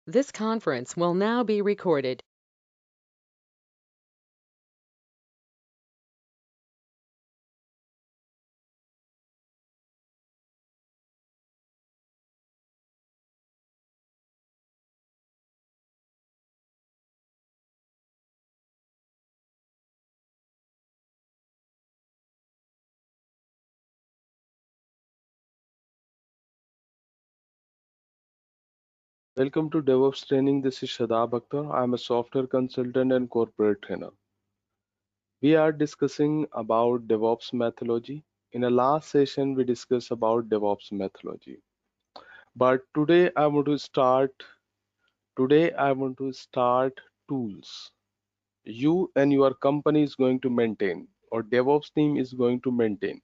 This conference will now be recorded. Welcome to DevOps Training. This is Shadab Akhtar. I'm a software consultant and corporate trainer. We are discussing about DevOps methodology. In the last session, we discussed about DevOps methodology. But today I want to start tools you and your company is going to maintain or DevOps team is going to maintain.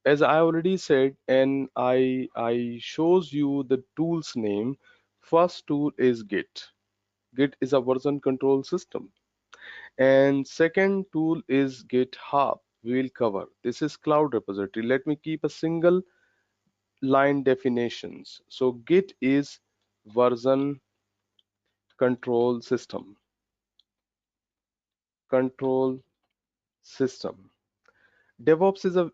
As I already said, and I shows you the tool's name. First tool is Git. Git is a version control system. And second tool is GitHub. We will cover. This is cloud repository. Let me keep a single line definitions. So Git is version control system. Control system. DevOps is a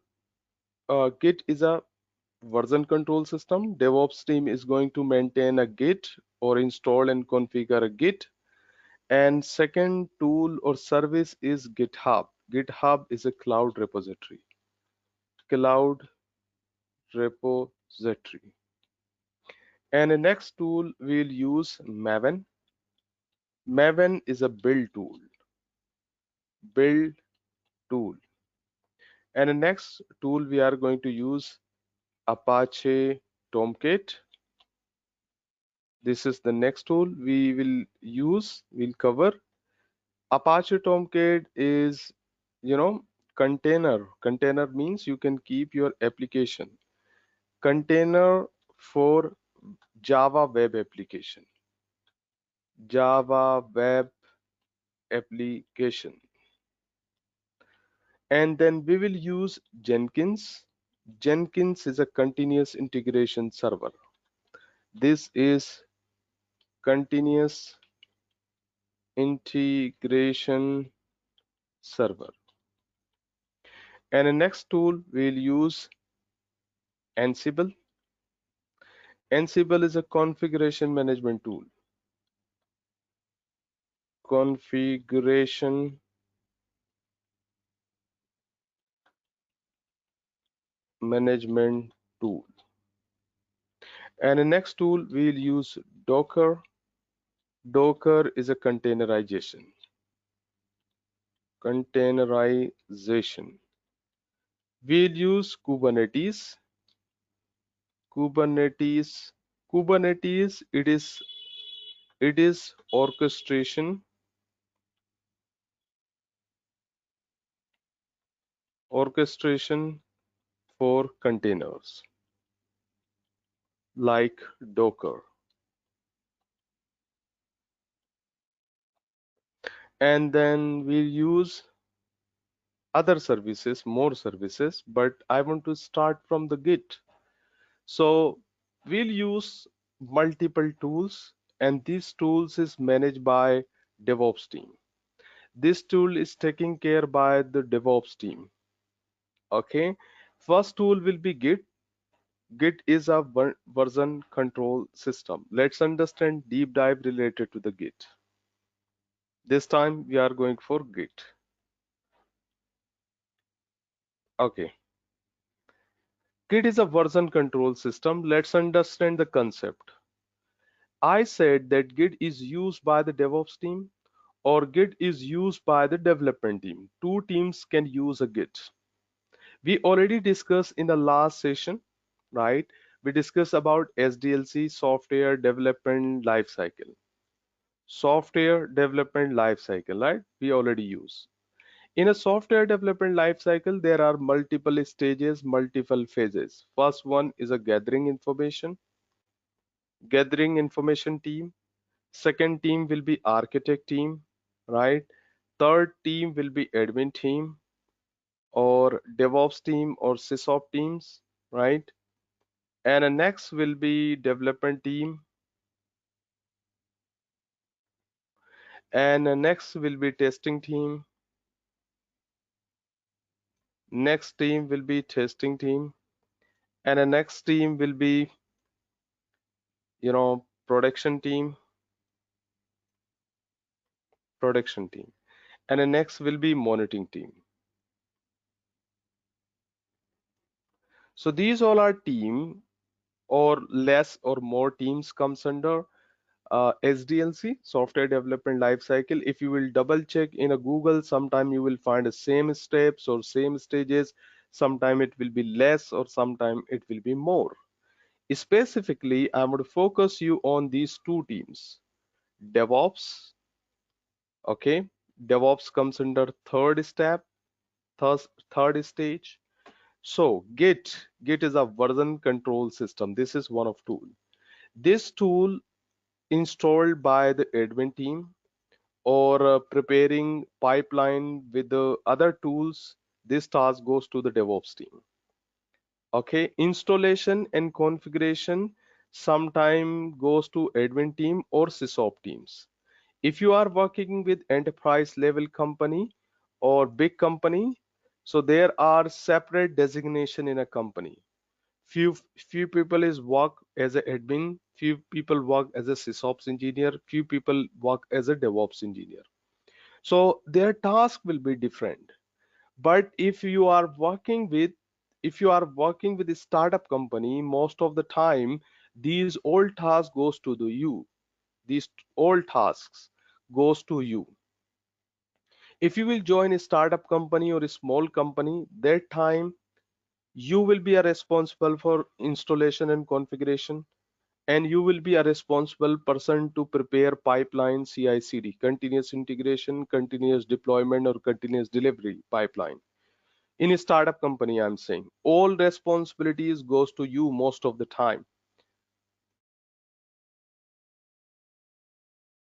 Git is a version control system. DevOps team is going to maintain a Git or install and configure a Git. And second tool or service is GitHub. GitHub is a cloud repository. Cloud repository. And the next tool we'll use Maven. Maven is a build tool. Build tool. And the next tool we are going to use Apache Tomcat. This is the next tool we will use, we'll cover. Apache Tomcat is, container. Container means you can keep your application. Container for Java web application. Java web application. And then we will use Jenkins. Jenkins is a continuous integration server. This is continuous integration server. And the next tool we'll use Ansible. Ansible is a configuration management tool. Configuration management tool. And the next tool we'll use Docker. Docker is a containerization. Containerization. We'll use Kubernetes. Kubernetes. Kubernetes, it is orchestration for containers like Docker. And then we'll use other services, more services, but I want to start from the Git. So we'll use multiple tools, and these tools is managed by DevOps team. This tool is taken care by the DevOps team. Okay, first tool will be Git. Git is a version control system. Let's understand deep dive related to the Git. This time we are going for Git. Okay, Git is a version control system. Let's understand the concept. I said that Git is used by the DevOps team or Git is used by the development team. Two teams can use a Git. We already discussed in the last session, right? We discussed about SDLC, software development lifecycle. Software development lifecycle, right? We already use. In a software development lifecycle, there are multiple stages, multiple phases. First one is a gathering information team. Second team will be architect team, right? Third team will be admin team or DevOps team or SysOps teams, right? And the next will be development team And next will be testing team. Next team will be testing team. And the next team will be, production team, production team. And the next will be monitoring team. So these all are team, or less or more teams comes under SDLC, software development lifecycle. If you will double check in a Google, sometime you will find the same steps or same stages. Sometime it will be less, or sometime it will be more. Specifically, I'm going to focus you on these two teams. DevOps, okay. DevOps comes under third step, third stage. So Git is a version control system. This is one of tool. This tool installed by the admin team, or preparing pipeline with the other tools. This task goes to the DevOps team. Okay, installation and configuration sometime goes to admin team or SysOps teams. If you are working with enterprise level company or big company, so there are separate designation in a company. Few people is work as a admin, few people work as a SysOps engineer, few people work as a DevOps engineer. So their task will be different. But if you are working with a startup company, most of the time these old tasks goes to these old tasks goes to you. If you will join a startup company or a small company, that time you will be a responsible for installation and configuration, and you will be a responsible person to prepare pipeline, CI/CD, continuous integration, continuous deployment, or continuous delivery pipeline. In a startup company, I'm saying all responsibilities goes to you most of the time.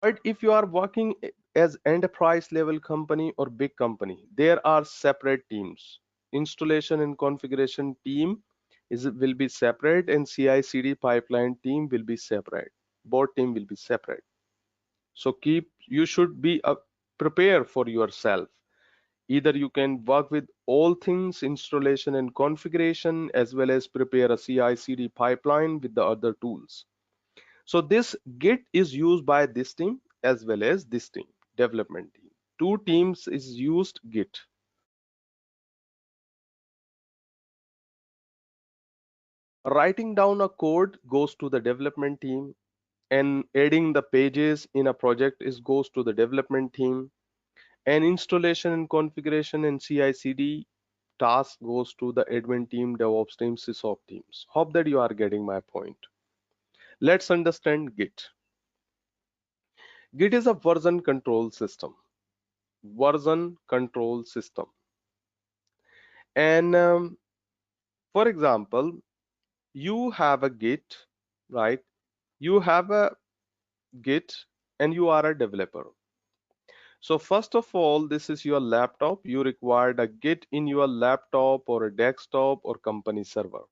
But if you are working as enterprise level company or big company, there are separate teams. Installation and configuration team will be separate, and CI/CD pipeline team will be separate. Both team will be separate. So you should be prepare for yourself. Either you can work with all things installation and configuration, as well as prepare a CI/CD pipeline with the other tools. So this Git is used by this team as well as this team, development team. Two teams is used Git. Writing down a code goes to the development team, and adding the pages in a project is goes to the development team, and installation and configuration and CI/CD task goes to the admin team, DevOps team, SysOps teams. Hope that you are getting my point. Let's understand Git. Git is a version control system. Version control system. And for example, you have a Git, right? You have a Git and you are a developer. So first of all, this is your laptop. You required a Git in your laptop or a desktop or company server.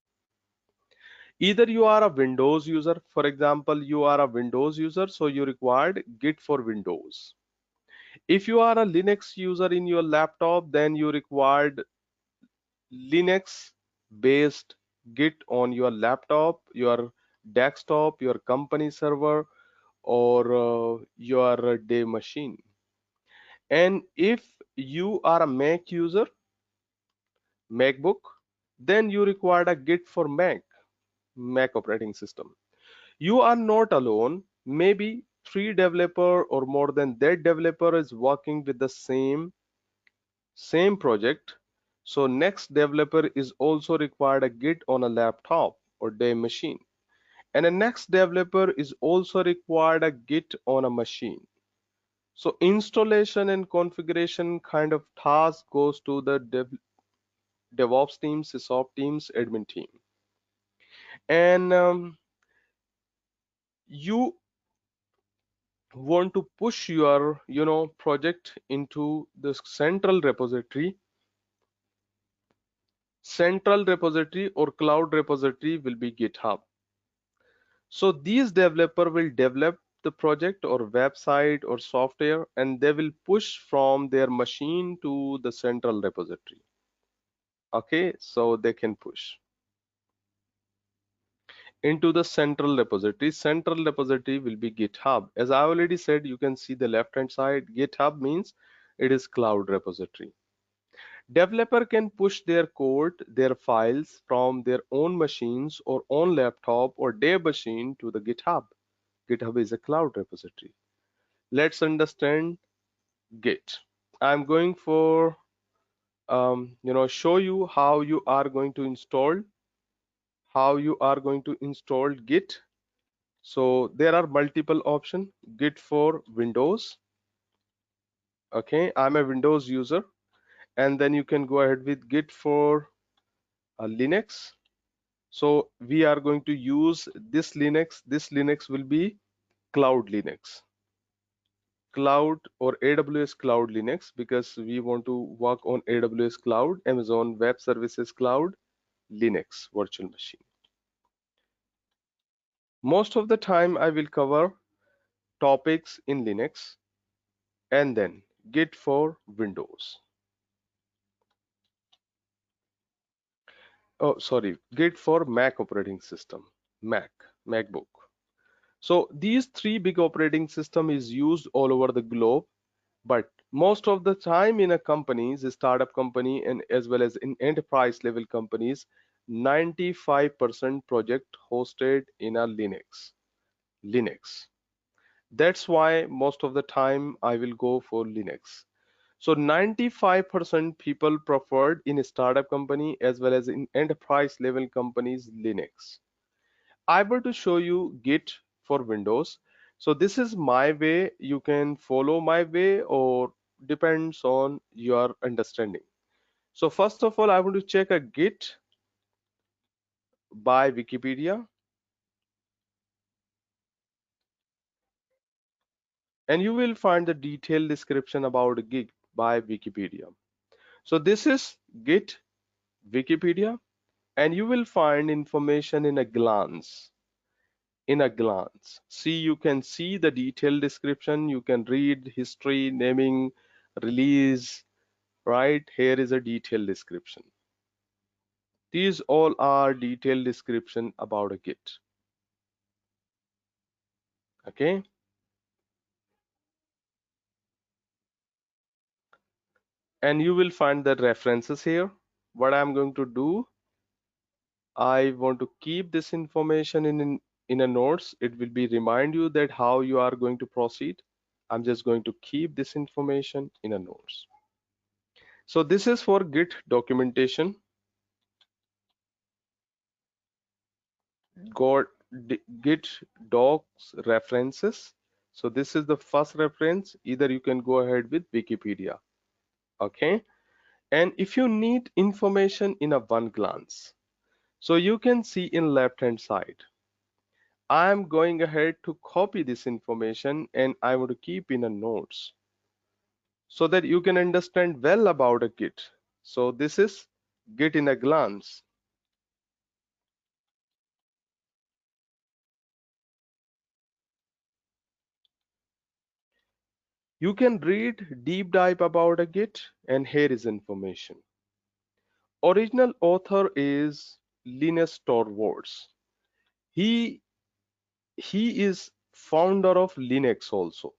Either you are a Windows user, for example, you are a Windows user, so you required Git for Windows. If you are a Linux user in your laptop, then you required Linux based Git on your laptop, your desktop, your company server, or your day machine. And if you are a Mac user, MacBook, then you require a Git for Mac operating system. You are not alone. Maybe three developer or more than that developer is working with the same project. So next developer is also required a Git on a laptop or day machine. And the next developer is also required a Git on a machine. So installation and configuration kind of task goes to the DevOps team, SysOps teams, admin team. And you want to push your project into the central repository or cloud repository will be GitHub. So these developer will develop the project or website or software, and they will push from their machine to the central repository. Okay, so they can push into the central repository. Central repository will be GitHub. As I already said, you can see the left hand side. GitHub means it is cloud repository. Developer can push their code, their files from their own machines or own laptop or their machine to the GitHub. GitHub is a cloud repository. Let's understand Git. I'm going for show you how you are going to install Git. So there are multiple options. Git for Windows. Okay, I'm a Windows user, and then you can go ahead with Git for Linux. So we are going to use this Linux. This Linux will be Cloud Linux, Cloud or AWS Cloud Linux, because we want to work on AWS Cloud, Amazon Web Services Cloud, Linux virtual machine. Most of the time I will cover topics in Linux, and then Git for Windows. Oh, sorry, Git for Mac operating system, MacBook. So these three big operating system is used all over the globe, but most of the time in a companies, a startup company, and as well as in enterprise level companies, 95% project hosted in a Linux. That's why most of the time I will go for Linux. So 95% people preferred in a startup company as well as in enterprise level companies Linux. I were to show you Git for Windows. So this is my way. You can follow my way or depends on your understanding. So first of all, I want to check a Git by Wikipedia, and you will find the detailed description about Git by Wikipedia. So this is Git Wikipedia, and you will find information in a glance. See, you can see the detailed description, you can read history, naming, release, right? Here is a detailed description. These all are detailed description about a Git. Okay, and you will find the references here. What I'm going to do, I want to keep this information in a notes. It will be remind you that how you are going to proceed. I'm just going to keep this information in a notes. So this is for Git documentation. Got Git docs references. So this is the first reference. Either you can go ahead with Wikipedia. Okay. And if you need information in a one glance, so you can see in left hand side, I am going ahead to copy this information and I want to keep in a notes so that you can understand well about a Git. So this is Git in a glance. You can read deep dive about a Git, and here is information. Original author is Linus Torvalds. He he is founder of Linux also.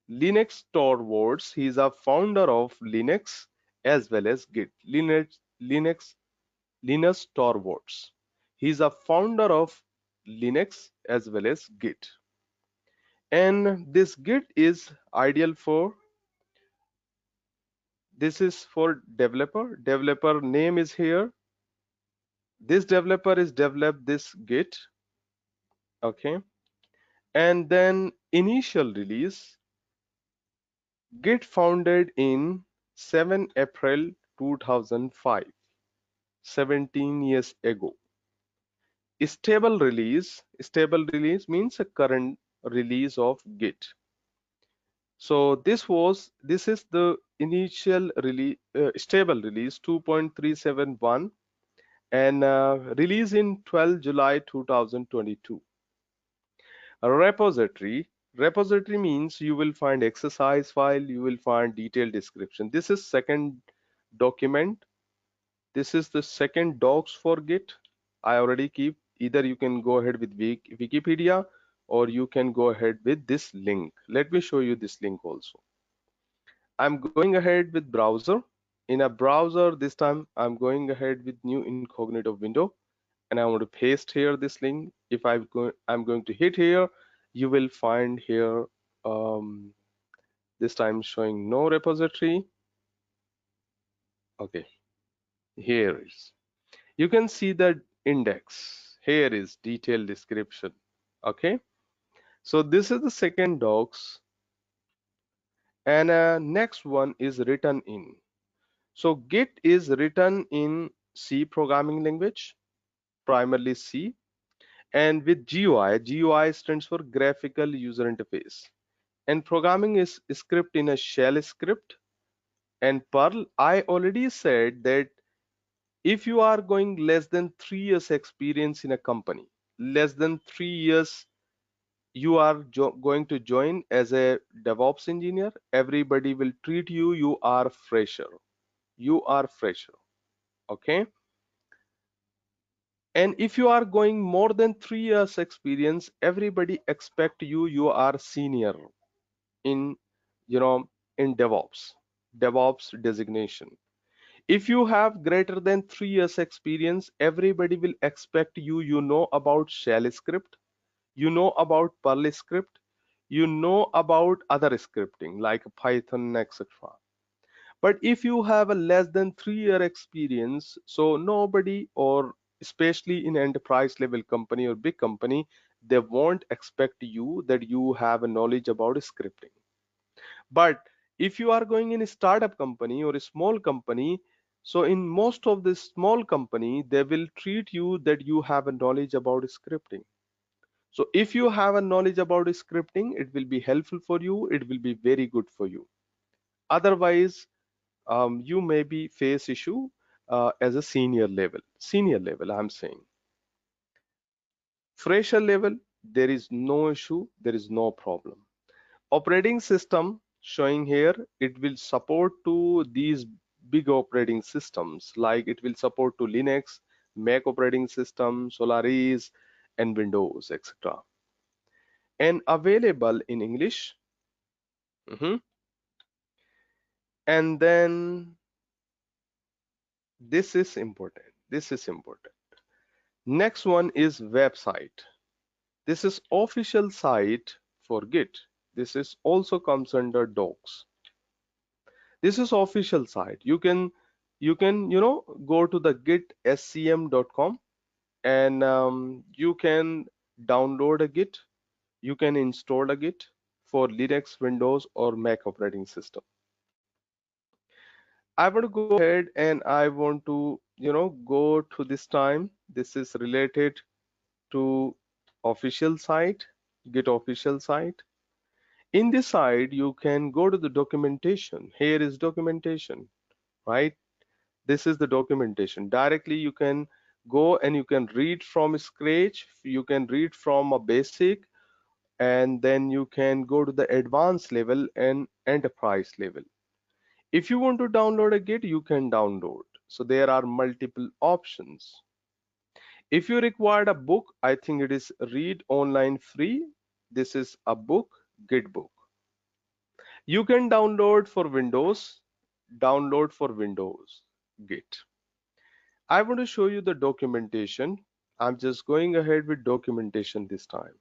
Linus Torvalds, he is a founder of Linux as well as Git. Linus Torvalds. He is a founder of Linux as well as Git. And this Git is ideal for, this is for developer. Developer name is here. This developer is developed this Git. Okay. And then initial release, Git founded in 7 April 2005, 17 years ago. Stable release means a current release of Git. So this is the initial release, stable release 2.371, and release in 12 July 2022. A repository means you will find exercise file, you will find detailed description. This is second document. This is the second docs for Git. I already keep, either you can go ahead with Wikipedia or you can go ahead with this link. Let me show you this link also. I'm going ahead with browser. In a browser, this time I'm going ahead with new incognito window, and I want to paste here this link. If I'm going to hit here, you will find here this time showing no repository. Okay, here is. You can see the index. Here is detailed description. Okay, so this is the second docs, and next one is written in. So Git is written in C programming language, primarily C, and with GUI. GUI stands for graphical user interface. And programming is script in a shell script. And Perl, I already said that if you are going less than 3 years experience in a company, less than 3 years, you are going to join as a DevOps engineer, everybody will treat you, you are fresher. You are fresher. Okay. And if you are going more than 3 years experience, everybody expect you, you are senior in, you know, in DevOps designation. If you have greater than 3 years experience, everybody will expect you, you know about shell script, you know about Perl script, you know about other scripting like Python, etc. But if you have a less than 3 year experience, so nobody, or especially in enterprise level company or big company, they won't expect you that you have a knowledge about scripting. But if you are going in a startup company or a small company, so in most of the small company, they will treat you that you have a knowledge about scripting. So if you have a knowledge about scripting, it will be helpful for you. It will be very good for you. Otherwise, you may be face issue as a senior level I'm saying. Fresher level, there is no issue, there is no problem. Operating system showing here, it will support to these big operating systems, like it will support to Linux, Mac operating system, Solaris, and Windows, etc. And available in English. Mhm. And then this is important, this is important. Next one is website. This is official site for Git. This is also comes under docs. This is official site. You can go to the gitscm.com, and you can download a Git. You can install a Git for Linux, Windows, or Mac operating system. I want to go ahead and I want to go to this time. This is related to official site, Git official site. In this site, you can go to the documentation. Here is documentation, right? This is the documentation. Directly you can go and you can read from scratch. You can read from a basic, and then you can go to the advanced level and enterprise level. If you want to download a Git, you can download. So there are multiple options. If you require a book, I think it is read online free. This is a book, Git book. You can download for Windows, Git. I want to show you the documentation. I'm just going ahead with documentation this time.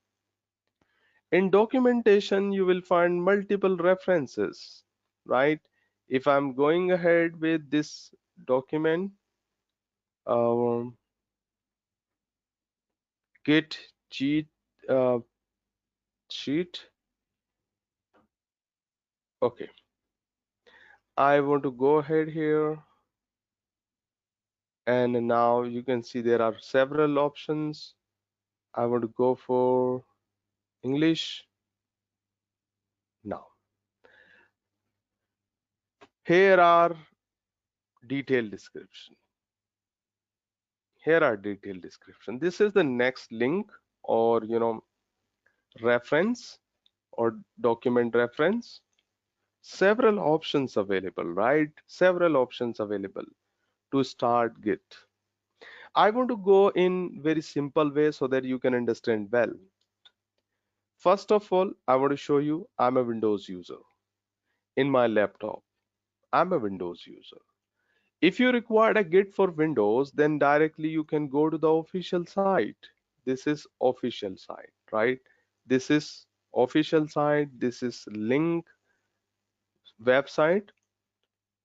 In documentation, you will find multiple references, right? If I'm going ahead with this document, um, Git cheat sheet. Okay, I want to go ahead here, and now you can see there are several options. I want to go for English now. Here are detailed description. Here are detailed description. This is the next link, or reference or document reference. Several options available, right? Several options available to start Git. I want to go in very simple way so that you can understand well. First of all, I want to show you I'm a Windows user. In my laptop, I'm a Windows user. If you require a Git for Windows, then directly you can go to the official site. This is official site, right? This is official site. This is link website,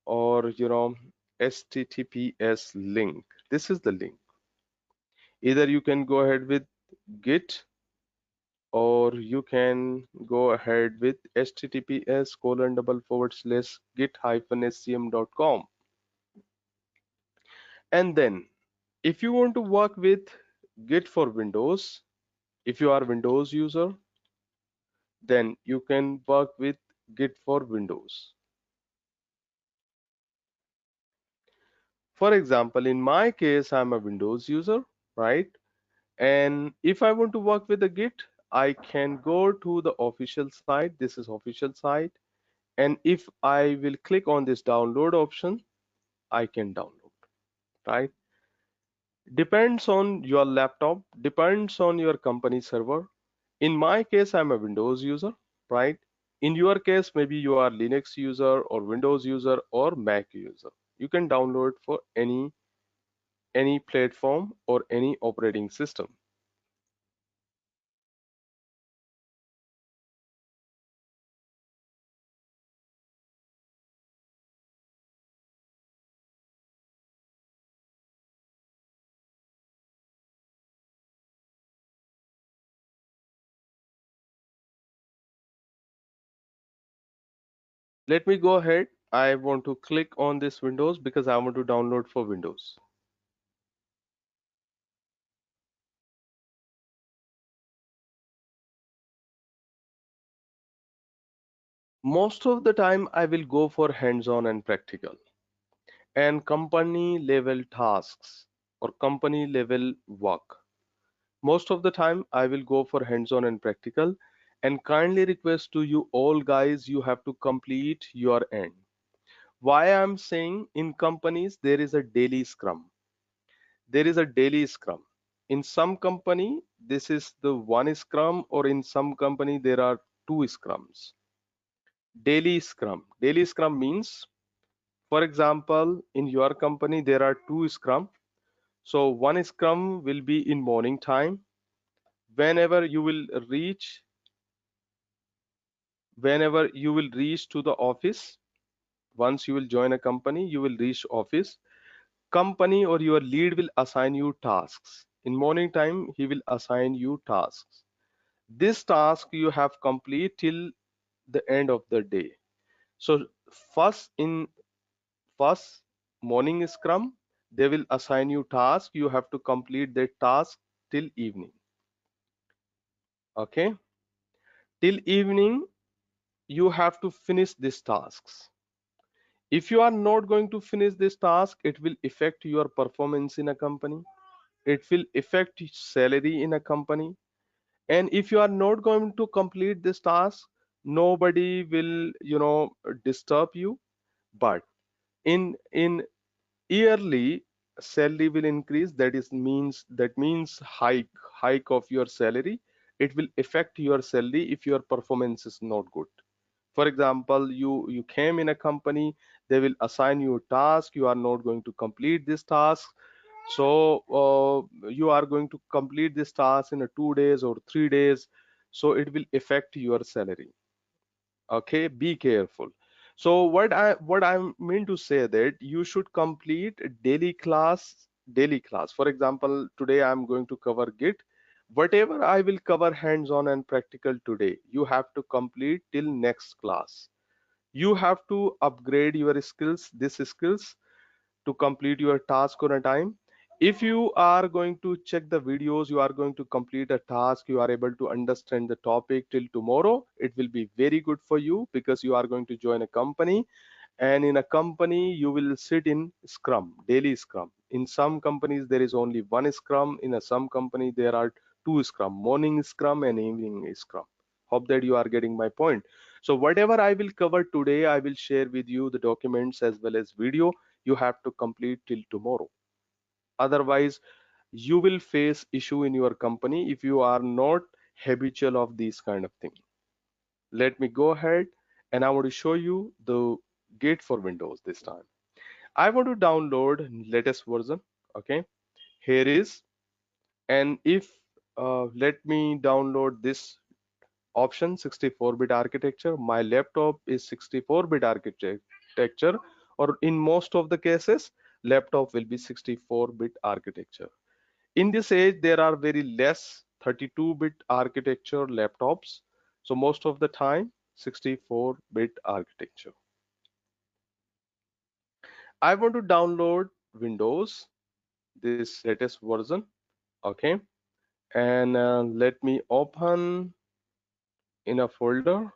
or HTTPS link. This is the link. Either you can go ahead with Git, or you can go ahead with https://git-scm.com. And then if you want to work with Git for Windows, if you are Windows user, then you can work with Git for Windows. For example, in my case, I'm a Windows user, right? And if I want to work with the Git, I can go to the official site. This is official site. And if I will click on this download option, I can download, right? Depends on your laptop, depends on your company server. In my case, I'm a Windows user, right? In your case, maybe you are Linux user or Windows user or Mac user. You can download for any platform or any operating system. Let me go ahead. I want to click on this Windows because I want to download for Windows. Most of the time, I will go for hands-on and practical and company level tasks or company level work. Most of the time, I will go for hands-on and practical, and kindly request to you all guys, you have to complete your end. Why I'm saying in companies, there is a daily scrum. There is a daily scrum. In some company, this is the one scrum, or in some company, there are two scrums. Daily scrum. Daily scrum means, for example, in your company, there are two scrum. So one scrum will be in morning time. Whenever you will reach, whenever you will reach to the office, once you will join a company, you will reach office. Company or your lead will assign you tasks. In morning time, he will assign you tasks. This task you have complete till the end of the day. So first in first morning scrum, they will assign you task. You have to complete that task till evening. Okay, till evening you have to finish these tasks. If you are not going to finish this task, it will affect your performance in a company. It will affect salary in a company. And if you are not going to complete this task, nobody will, disturb you. But in yearly, salary will increase. That means hike of your salary. It will affect your salary if your performance is not good. For example, you came in a company, they will assign you a task, you are not going to complete this task. So you are going to complete this task in a 2 days or 3 days, so it will affect your salary. Okay, be careful. So what I mean to say that you should complete daily class. For example, today I'm going to cover Git. Whatever I will cover hands-on and practical today, you have to complete till next class. You have to upgrade your skills, these skills, to complete your task on a time. If you are going to check the videos, you are going to complete a task, you are able to understand the topic till tomorrow, it will be very good for you, because you are going to join a company, and in a company you will sit in scrum, daily scrum. In some companies there is only one scrum, in some company there are two Scrum, morning Scrum and evening Scrum. Hope that you are getting my point. So whatever I will cover today, I will share with you the documents as well as video. You have to complete till tomorrow. Otherwise, you will face issue in your company if you are not habitual of these kind of thing. Let me go ahead and I want to show you the Git for Windows this time. I want to download latest version. Okay, here is, and if let me download this option 64-bit architecture. My laptop is 64-bit architecture, or in most of the cases, laptop will be 64-bit architecture. In this age, there are very less 32-bit architecture laptops. So most of the time, 64-bit architecture. I want to download Windows, this latest version. Okay, and let me open in a folder,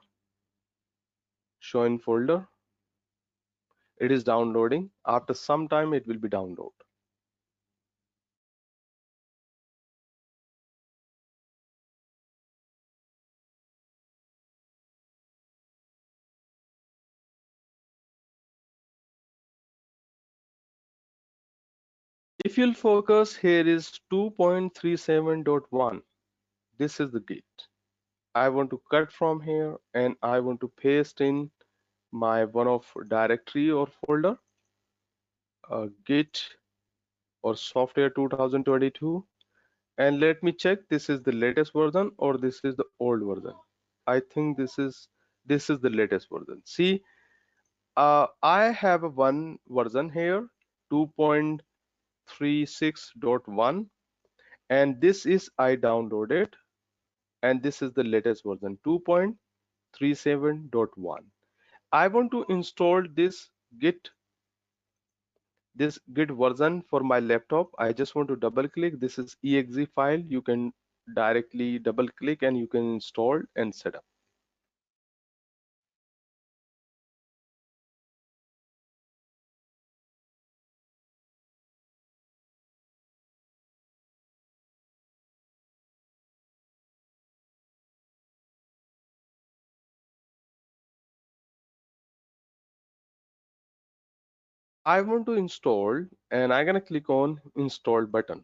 show in folder. It is downloading. After some time, it will be download. If you'll focus, here is 2.37.1. This is the Git. I want to cut from here and I want to paste in my one of directory or folder, Git or software 2022. And let me check, this is the latest version or this is the old version. I think this is the latest version. See, I have a one version here, 2.36.1, and this is I downloaded, and this is the latest version, 2.37.1. I want to install Git this Git version for my laptop. I just want to double click. This is exe file. You can directly double click and you can install and set up. I want to install and I'm gonna click on install button.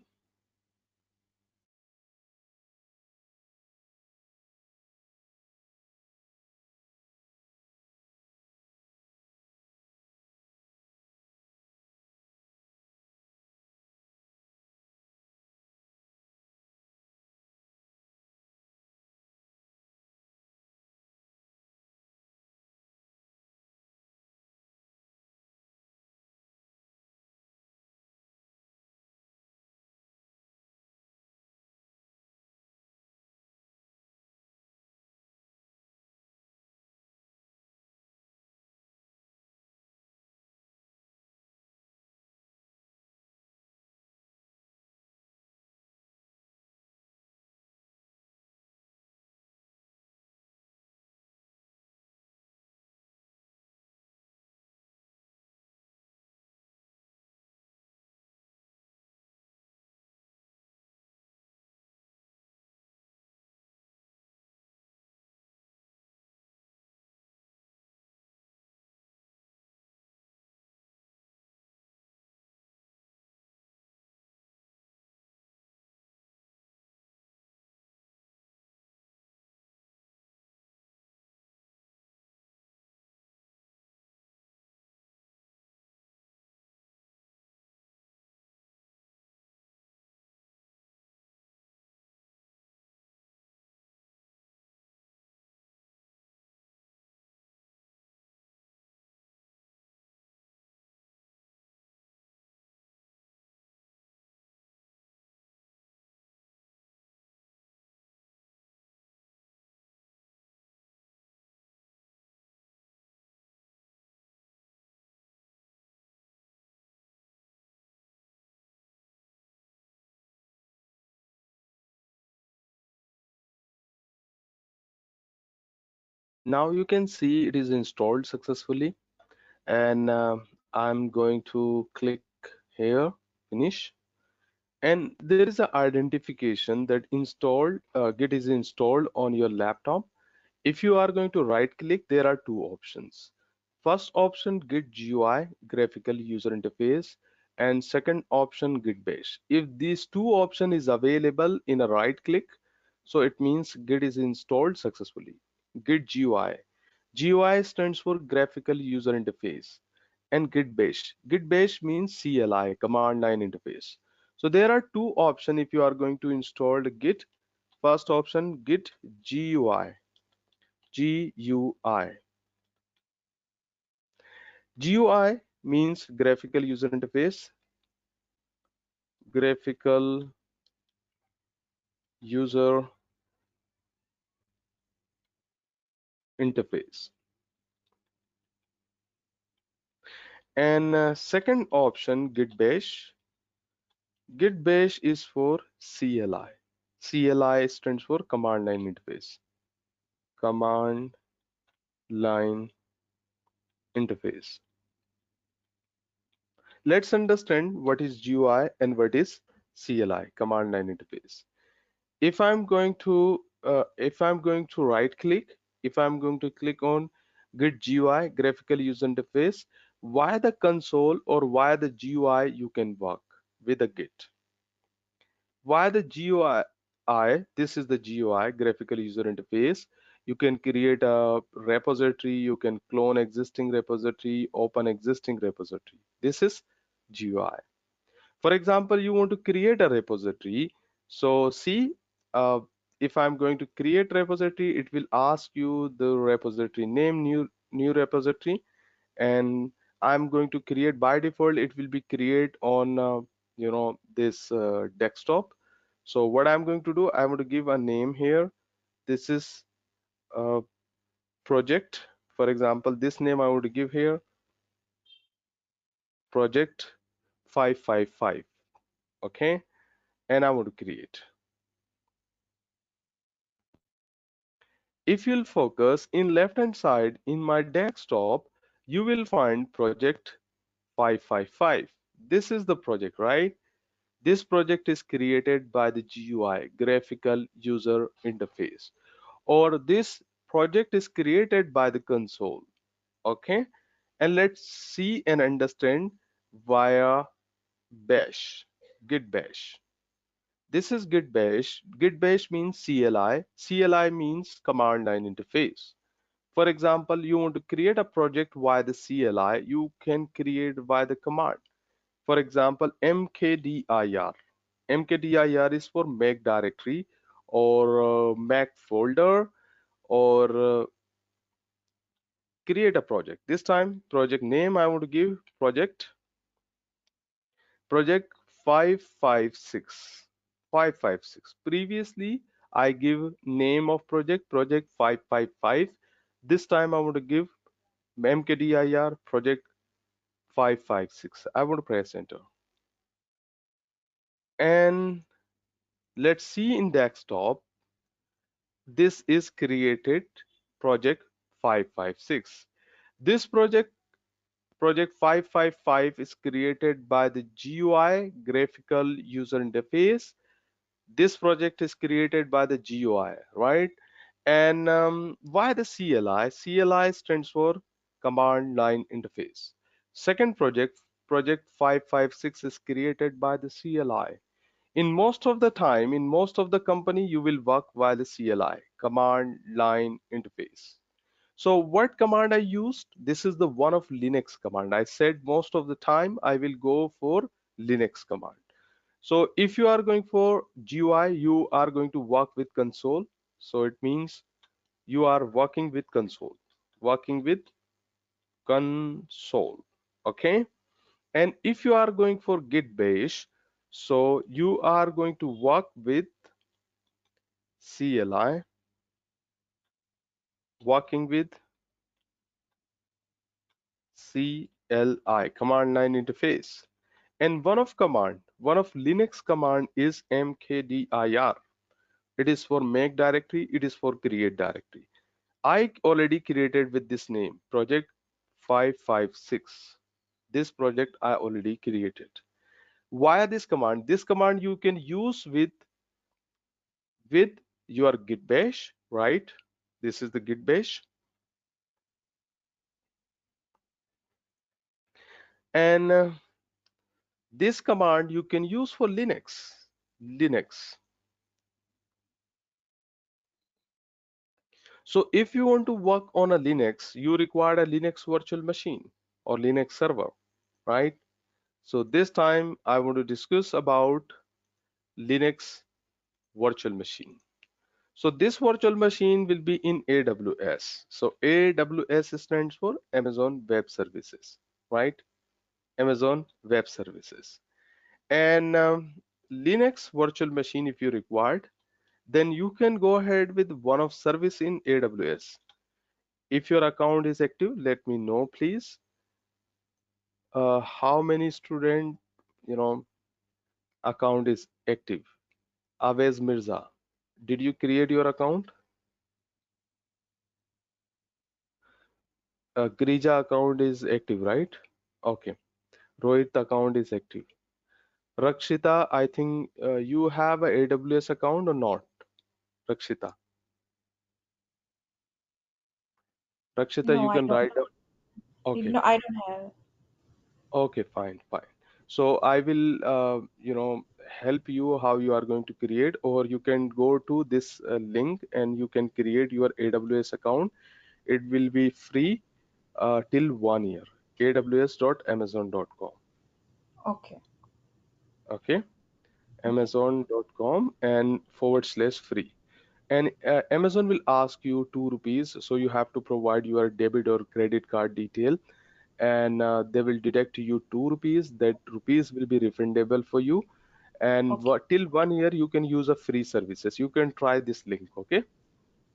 Now you can see it is installed successfully, and I'm going to click here, finish, And there is an identification that installed Git is installed on your laptop. If you are going to right click, there are two options. First option, Git GUI, graphical user interface, and second option, Git Bash. If these two option is available in a right click, so it means Git is installed successfully. Git GUI. GUI stands for graphical user interface. And Git Bash. Git Bash means CLI, command line interface. So there are two options if you are going to install the Git. First option, Git GUI. GUI. GUI means graphical user interface, graphical user interface. And second option, Git Bash. Git Bash is for CLI. CLI stands for command line interface. Command line interface. Let's understand what is GUI and what is CLI, command line interface. If I'm going to right click, if I'm going to click on Git GUI, graphical user interface, via the console or via the GUI you can work with a Git. Via the GUI, this is the GUI, graphical user interface. You can create a repository, you can clone existing repository, open existing repository. This is GUI. For example, you want to create a repository. So see, uh, if I'm going to create repository, it will ask you the repository name, new repository, and I'm going to create by default. It will be create on this desktop. So what I'm going to do, I'm going to give a name here. This is a project. For example, this name I would give here project 555. Okay, and I want to create. If you'll focus in left hand side in my desktop, you will find project 555. This is the project, right? This project is created by the GUI, graphical user interface, or this project is created by the console. Okay, and let's see and understand via bash, git bash. This is git bash. Git bash means CLI. CLI means command line interface. For example, you want to create a project via the CLI, you can create via the command. For example, mkdir. Mkdir is for make directory or make folder or create a project. This time, project name I want to give project 556. 556. Previously, I give name of project 555. This time I want to give mkdir project 556. I want to press enter. And let's see in desktop, this is created project 556. This project 555 is created by the GUI, graphical user interface. This project is created by the GUI, right? And why the CLI? CLI stands for command line interface. Second project 556 is created by the CLI. In most of the time, in most of the company, you will work via the CLI, command line interface. So what command I used? This is the one of Linux command. I said most of the time I will go for Linux command. So if you are going for GUI, you are going to work with console. So it means you are working with console, working with console. Okay. And if you are going for Git Bash, so you are going to work with CLI, working with CLI, command line interface. And one of Linux command is mkdir. It is for make directory, it is for create directory. I already created with this name, project 556. This project I already created. Via this command, you can use with your git bash, right? This is the git bash, and this command you can use for Linux. So if you want to work on a Linux, you require a Linux virtual machine or Linux server, right? So this time I want to discuss about Linux virtual machine. So this virtual machine will be in AWS. So AWS stands for Amazon Web Services, right? Amazon Web Services. And Linux virtual machine, if you required, then you can go ahead with one of service in AWS. If your account is active, let me know, please. How many student, you know, account is active? Awez Mirza, did you create your account? Grija account is active, right? Okay. Rohit account is active. Rakshita, I think you have a AWS account or not? Rakshita. Rakshita, No, you I can don't. write up. Okay. No, I don't have. Okay, fine, fine. So I will, help you how you are going to create, or you can go to this link and you can create your AWS account. It will be free till 1 year. aws.amazon.com. Okay. Okay, Okay. amazon.com and /free. And Amazon will ask you 2 rupees, so you have to provide your debit or credit card detail, and they will deduct you 2 rupees. That rupees will be refundable for you, and Okay. till 1 year you can use a free services. You can try this link, okay?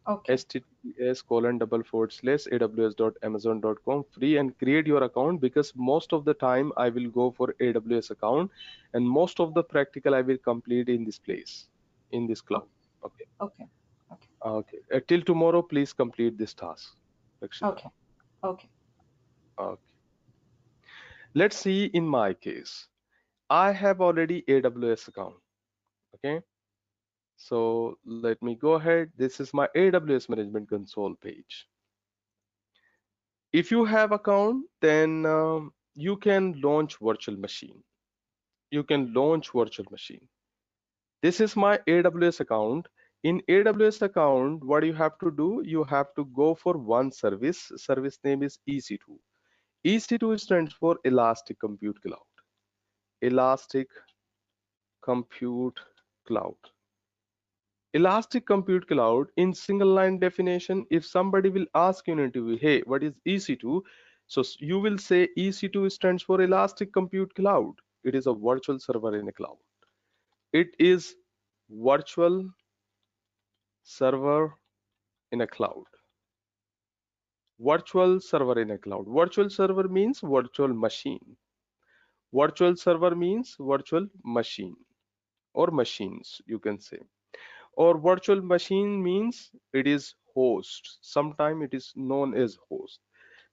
Okay. https://aws.amazon.com free, and create your account, because most of the time I will go for AWS account, and most of the practical I will complete in this place, in this cloud. Okay. Okay. Okay. Okay. Till tomorrow, please complete this task, Rakshita. Okay. Okay. Okay. Let's see in my case. I have already AWS account. Okay. So let me go ahead. This is my AWS Management Console page. If you have account, then you can launch virtual machine. You can launch virtual machine. This is my AWS account. In AWS account, what you have to do, you have to go for one service. Service name is EC2. EC2 stands for Elastic Compute Cloud. Elastic Compute Cloud. Elastic Compute Cloud, in single line definition, if somebody will ask you in an interview, hey, what is EC2? So you will say EC2 stands for Elastic Compute Cloud. It is a virtual server in a cloud. It is virtual server in a cloud. Virtual server in a cloud. Virtual server means virtual machine. Virtual server means virtual machine or machines, you can say. Or virtual machine means it is host. Sometimes it is known as host.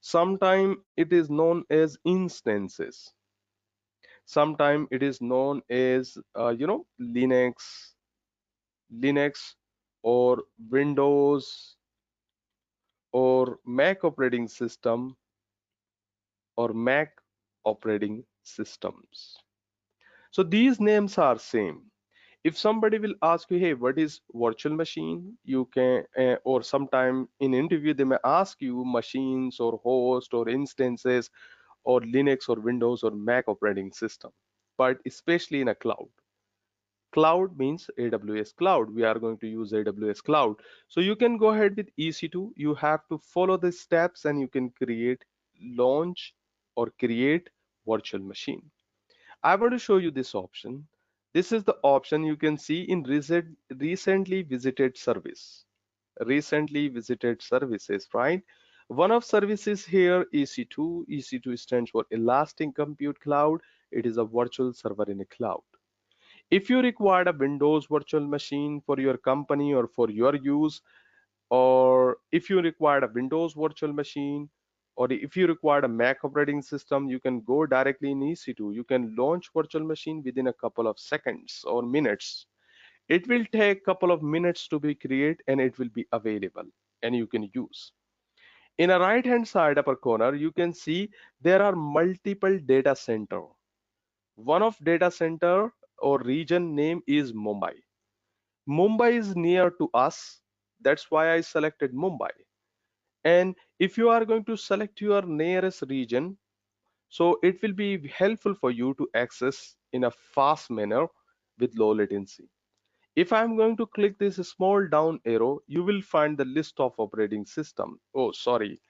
Sometimes it is known as instances. Sometimes it is known as Linux or Windows or Mac operating system or Mac operating systems. So these names are same. If somebody will ask you, hey, what is virtual machine, you can or sometime in interview they may ask you machines or host or instances or Linux or Windows or Mac operating system, but especially in a cloud. Cloud means AWS cloud. We are going to use AWS cloud. So you can go ahead with EC2. You have to follow the steps and you can create, launch, or create virtual machine. I want to show you this option. This is the option you can see in recently visited service. Recently visited services, right? One of services here, EC2. EC2 stands for Elastic Compute Cloud. It is a virtual server in a cloud. If you require a Windows virtual machine for your company or for your use, or if you require a Windows virtual machine, or if you require a Mac operating system, you can go directly in EC2. You can launch virtual machine within a couple of seconds or minutes. It will take a couple of minutes to be created and it will be available and you can use. In a right hand side upper corner, you can see there are multiple data center. One of data center or region name is Mumbai. Mumbai is near to us. That's why I selected Mumbai. And if you are going to select your nearest region, so it will be helpful for you to access in a fast manner with low latency. If I'm going to click this small down arrow, you will find the list of operating system. Oh, sorry,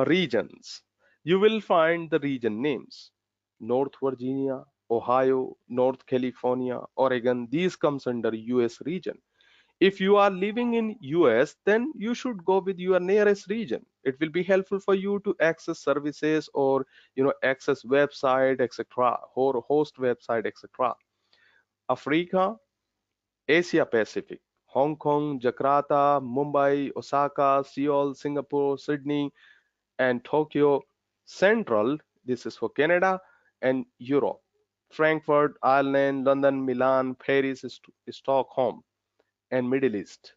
regions. You will find the region names. North Virginia, Ohio, North California, Oregon. These comes under US region. If you are living in US, then you should go with your nearest region. It will be helpful for you to access services or access website, etc., or host website, etc. Africa, Asia Pacific, Hong Kong, Jakarta, Mumbai, Osaka, Seoul, Singapore, Sydney, and Tokyo. Central, this is for Canada and Europe. Frankfurt, Ireland, London, Milan, Paris, Stockholm, and Middle East.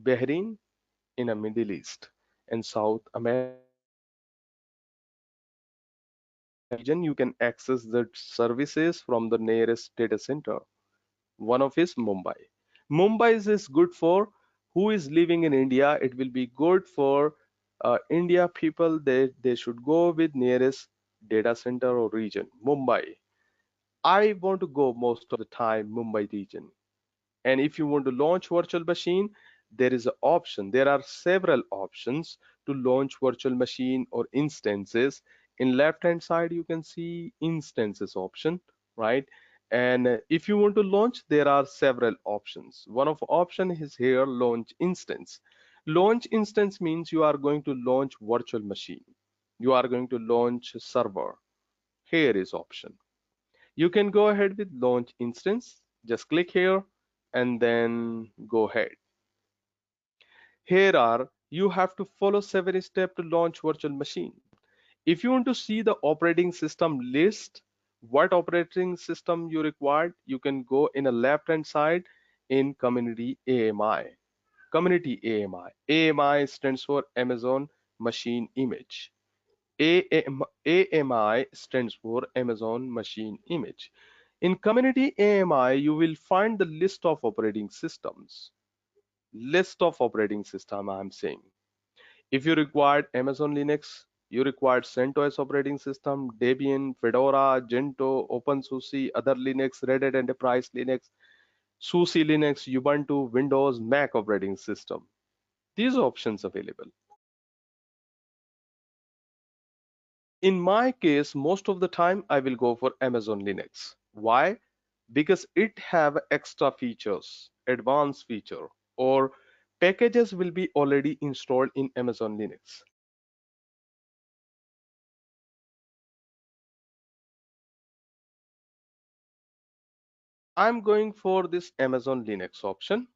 Bahrain in a Middle East and South America. Region you can access the services from the nearest data center. One of is Mumbai. Mumbai is good for who is living in India. It will be good for India people. They should go with nearest data center or region. Mumbai. I want to go most of the time Mumbai region. And if you want to launch virtual machine, there is an option. There are several options to launch virtual machine or instances. In left hand side, you can see instances option, right? And if you want to launch, there are several options. One of option is here, launch instance. Launch instance means you are going to launch virtual machine. You are going to launch server. Here is option. You can go ahead with launch instance. Just click here and then go ahead. Here are, you have to follow 7 steps to launch virtual machine. If you want to see the operating system list, what operating system you required, you can go in a left hand side in community AMI. Community AMI. AMI stands for Amazon Machine Image. AMI stands for Amazon Machine Image. In community AMI, you will find the list of operating systems. List of operating system I'm saying. If you required Amazon Linux, you required CentOS operating system, Debian, Fedora, Gentoo, OpenSUSE, other Linux, Red Hat Enterprise Linux, SUSE Linux, Ubuntu, Windows, Mac operating system. These options available. In my case, most of the time I will go for Amazon Linux. Why? Because it have extra features, advanced feature, or packages will be already installed in Amazon Linux. I'm going for this Amazon Linux option,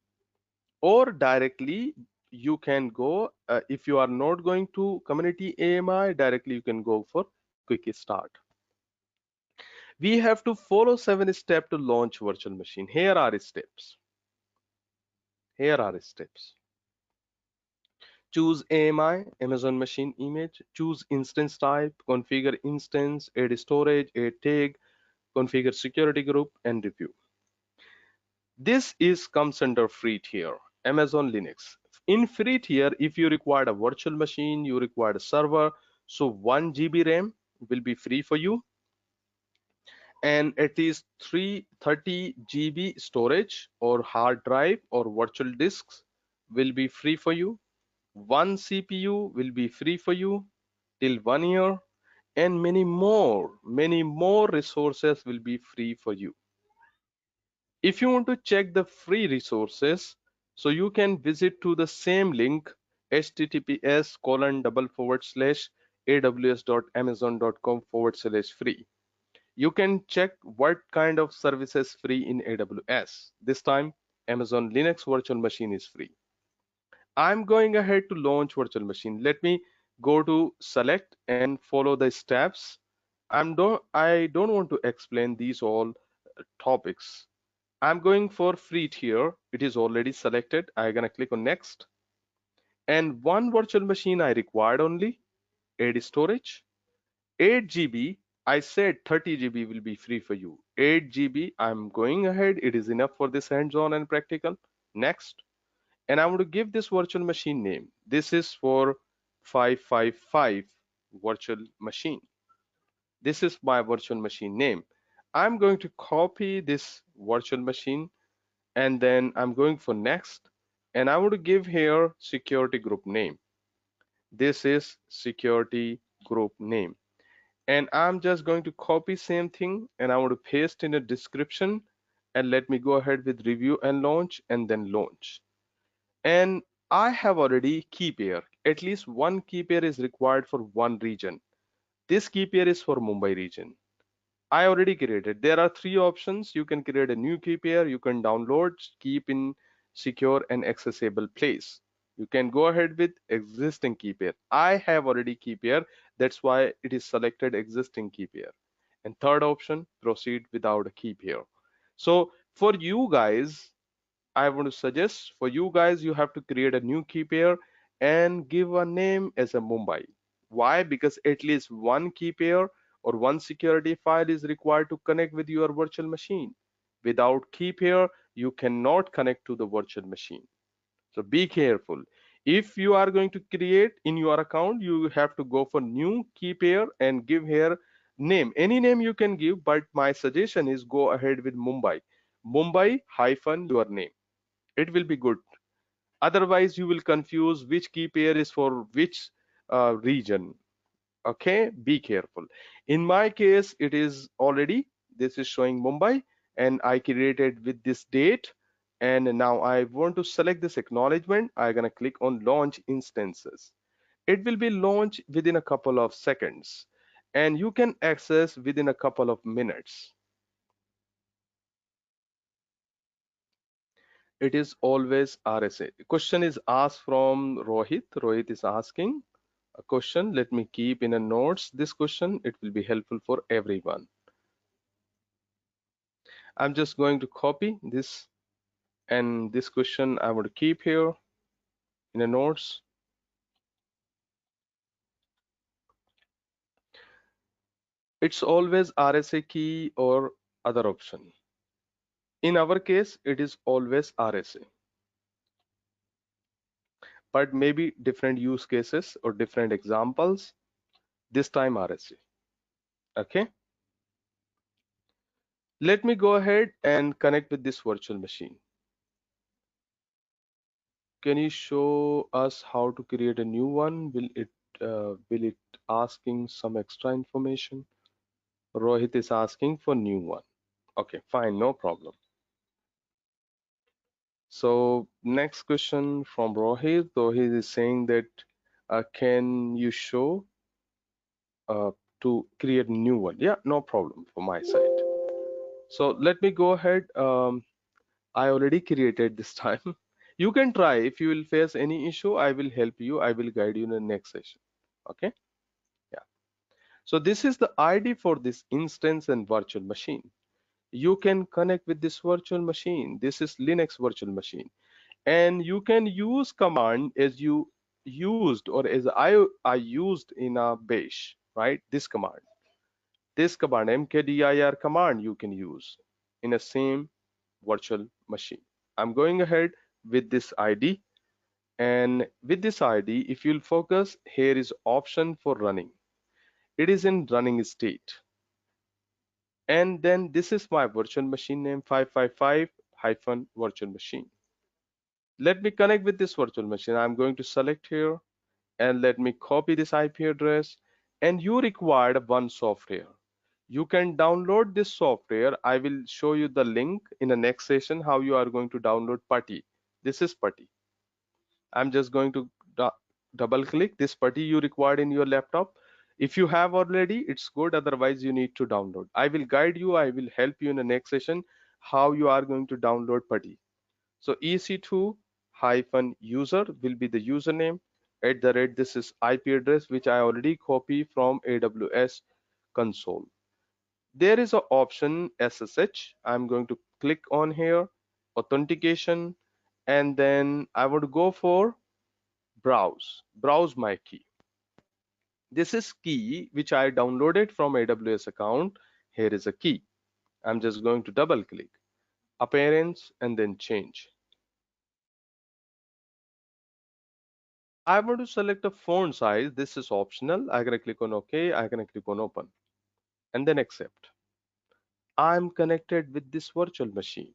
or directly you can go, if you are not going to community AMI, directly you can go for quick start. We have to follow 7 steps to launch virtual machine. Here are steps. Here are steps. Choose AMI, Amazon Machine Image, choose instance type, configure instance, add storage, add tag, configure security group, and review. This is comes under free tier, Amazon Linux. In free tier, if you require a virtual machine, you require a server, so 1 GB RAM will be free for you, and at least 330 GB storage or hard drive or virtual disks will be free for you. One CPU will be free for you till 1 year, and many more resources will be free for you. If you want to check the free resources, so you can visit to the same link, https://aws.amazon.com/free. You can check what kind of services free in AWS. This time, Amazon Linux virtual machine is free. I'm going ahead to launch virtual machine. Let me go to select and follow the steps. I don't want to explain these all topics. I'm going for free tier. It is already selected. I'm gonna click on next. And one virtual machine I required only, add storage. 8 GB, I said 30 GB will be free for you. 8 GB, I'm going ahead. It is enough for this hands-on and practical. Next. And I want to give this virtual machine name. This is for 555 virtual machine. This is my virtual machine name. I'm going to copy this virtual machine and then I'm going for next. And I want to give here security group name. This is security group name. And I'm just going to copy same thing and I want to paste in a description and let me go ahead with review and launch and then launch. And I have already key pair. At least one key pair is required for one region. This key pair is for Mumbai region. I already created. There are three options. You can create a new key pair. You can download, keep in secure and accessible place. You can go ahead with existing key pair. I have already key pair. That's why it is selected existing key pair. And third option, proceed without a key pair. So for you guys, I want to suggest for you guys, you have to create a new key pair and give a name as a Mumbai. Why? Because at least one key pair or one security file is required to connect with your virtual machine. Without key pair, you cannot connect to the virtual machine. So be careful. If you are going to create in your account, you have to go for new key pair and give here name. Any name you can give, but my suggestion is go ahead with Mumbai. Mumbai hyphen your name. It will be good. Otherwise, you will confuse which key pair is for which region. Okay, be careful. In my case, it is already, this is showing Mumbai and I created with this date. And now I want to select this acknowledgement. I'm gonna click on launch instances. It will be launched within a couple of seconds and you can access within a couple of minutes. It is always RSA. Question is asked from Rohit. Rohit is asking a question. Let me keep in a notes this question. It will be helpful for everyone. I'm just going to copy this and this question I want to keep here in a notes. It's always RSA key or other option. In our case, it is always RSA, but maybe different use cases or different examples. This time RSA. Okay. Let me go ahead and connect with this virtual machine. Can you show us how to create a new one? Will it asking some extra information? Rohit is asking for new one. Okay, fine, no problem. So next question from Rohit. Rohit is saying that can you show uh, to create a new one? Yeah, no problem for my side. So let me go ahead. I already created this time. You can try. If you will face any issue, I will help you. I will guide you in the next session. Okay. Yeah. So this is the ID for this instance and virtual machine. You can connect with this virtual machine. This is Linux virtual machine. And you can use command as you used or as I used in a bash, right? This command mkdir command you can use in a same virtual machine. I'm going ahead with this ID, and with this ID, if you'll focus, here is option for running. It is in running state. And then this is my virtual machine name 555 virtual machine. Let me connect with this virtual machine. I'm going to select here and let me copy this IP address, and you required one software. You can download this software. I will show you the link in the next session how you are going to download PuTTY. This is PuTTY. I'm just going to double click this PuTTY you required in your laptop. If you have already, it's good. Otherwise, you need to download. I will guide you. I will help you in the next session how you are going to download PuTTY. So EC2-user will be the username, this is IP address which I already copy from AWS console. There is an option SSH. I'm going to click on here, authentication, and then I want to go for browse my key. This is key which I downloaded from AWS account. Here is a key. I'm just going to double click, appearance, and then change. I want to select a font size. This is optional. I'm gonna click on OK. I'm gonna click on open and then accept. I'm connected with this virtual machine.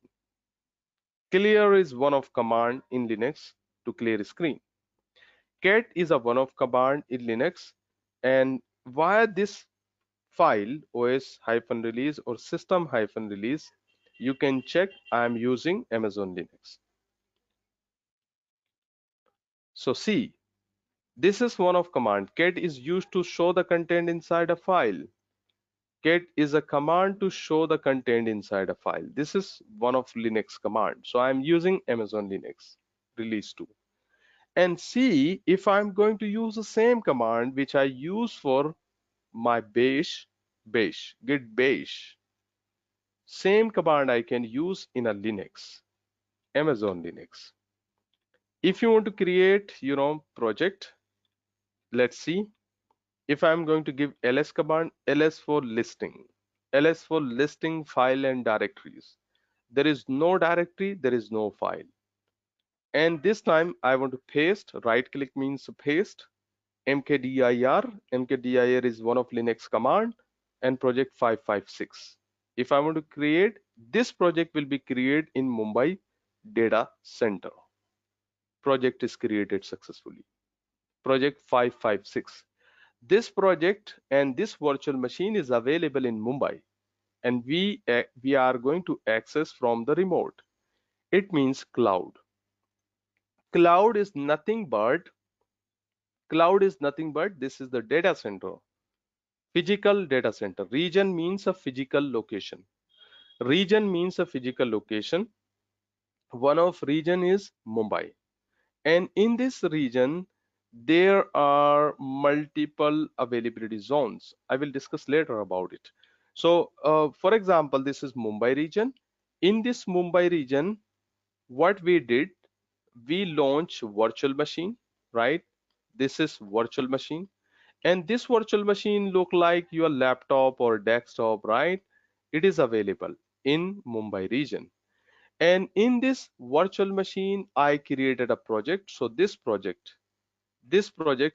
Clear is one of command in Linux to clear screen. Cat is a one of command in Linux, and via this file os-release or system-release, you can check I am using Amazon Linux. So see, this is one of command. Cat is used to show the content inside a file. Cat is a command to show the content inside a file. This is one of Linux command. So I'm using Amazon Linux release 2. And see if I'm going to use the same command which I use for my git bash. Same command I can use in a Linux, Amazon Linux. If you want to create, project, let's see. If I'm going to give ls command, ls for listing file and directories. There is no directory, there is no file. And this time I want to paste, right click means paste, mkdir is one of Linux command, and project 556. If I want to create, this project will be created in Mumbai data center. Project is created successfully. Project 556. This project and this virtual machine is available in Mumbai, and we are going to access from the remote. It means cloud. Cloud is nothing but this is the data center, physical data center. Region means a physical location. Region means a physical location. One of region is Mumbai, and in this region there are multiple availability zones. I will discuss later about it. So for example, this is Mumbai region. In this Mumbai region, what we did, we launch virtual machine, right? This is virtual machine, and this virtual machine look like your laptop or desktop, right? It is available in Mumbai region. And in this virtual machine, I created a project. So this project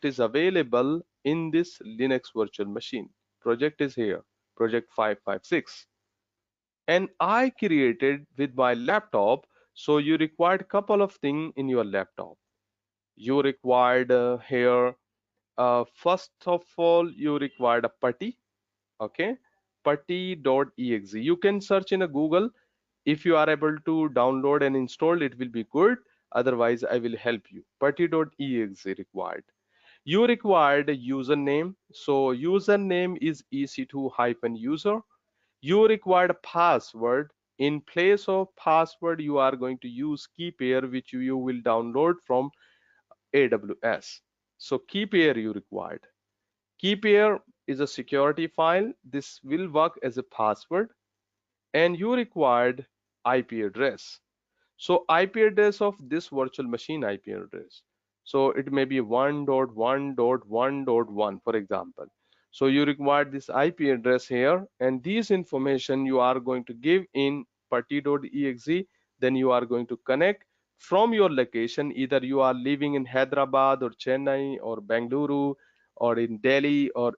is available in this Linux virtual machine. Project is here, project 556. And I created with my laptop. So you required couple of things in your laptop. You required here, first of all, you required a putty. Okay, putty.exe. You can search in a Google. If you are able to download and install, it will be good. Otherwise, I will help you. Putty.exe required. You required a username. So username is ec2-user. You required a password. In place of password, you are going to use KeyPair, which you will download from AWS. So KeyPair you required. KeyPair is a security file. This will work as a password. And you required IP address. So IP address of this virtual machine IP address. So it may be 1.1.1.1, for example. So you require this IP address here, and these information you are going to give in putty.exe. Then you are going to connect from your location. Either you are living in Hyderabad or Chennai or Bengaluru or in Delhi or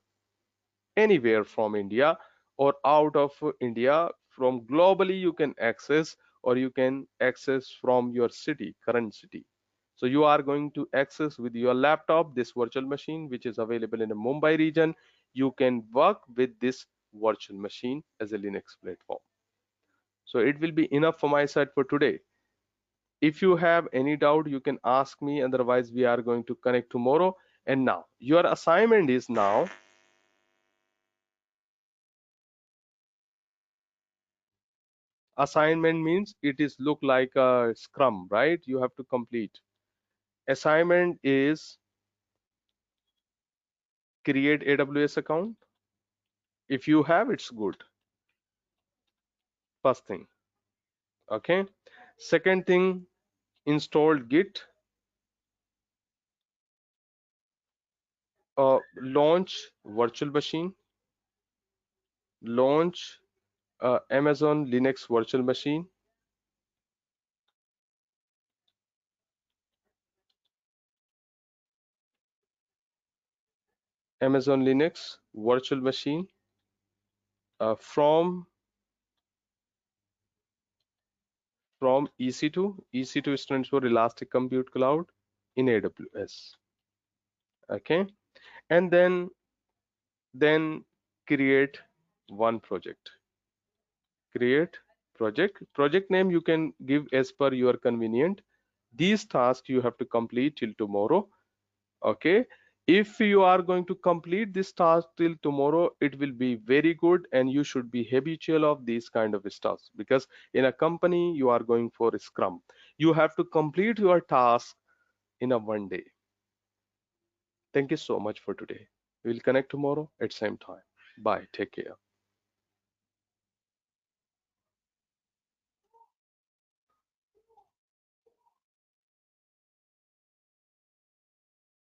anywhere from India or out of India. From globally you can access, or you can access from your city, current city. So you are going to access with your laptop this virtual machine which is available in the Mumbai region. You can work with this virtual machine as a Linux platform. So it will be enough for my side for today. If you have any doubt, you can ask me. Otherwise, we are going to connect tomorrow. And now your assignment is now assignment means it is look like a scrum, right? You have to complete. Assignment is create AWS account. If you have, it's good. First thing. Okay. Second thing, install Git. Launch virtual machine. Launch Amazon Linux virtual machine. Amazon Linux virtual machine from EC2. EC2 stands for Elastic Compute Cloud in AWS. Okay, and then create one project. Create project. Project name you can give as per your convenient. These tasks you have to complete till tomorrow. Okay, if you are going to complete this task till tomorrow, it will be very good, and you should be habitual of these kind of stuff, because in a company you are going for a scrum. You have to complete your task in a one day. Thank you so much for today. We'll connect tomorrow at same time. Bye, take care.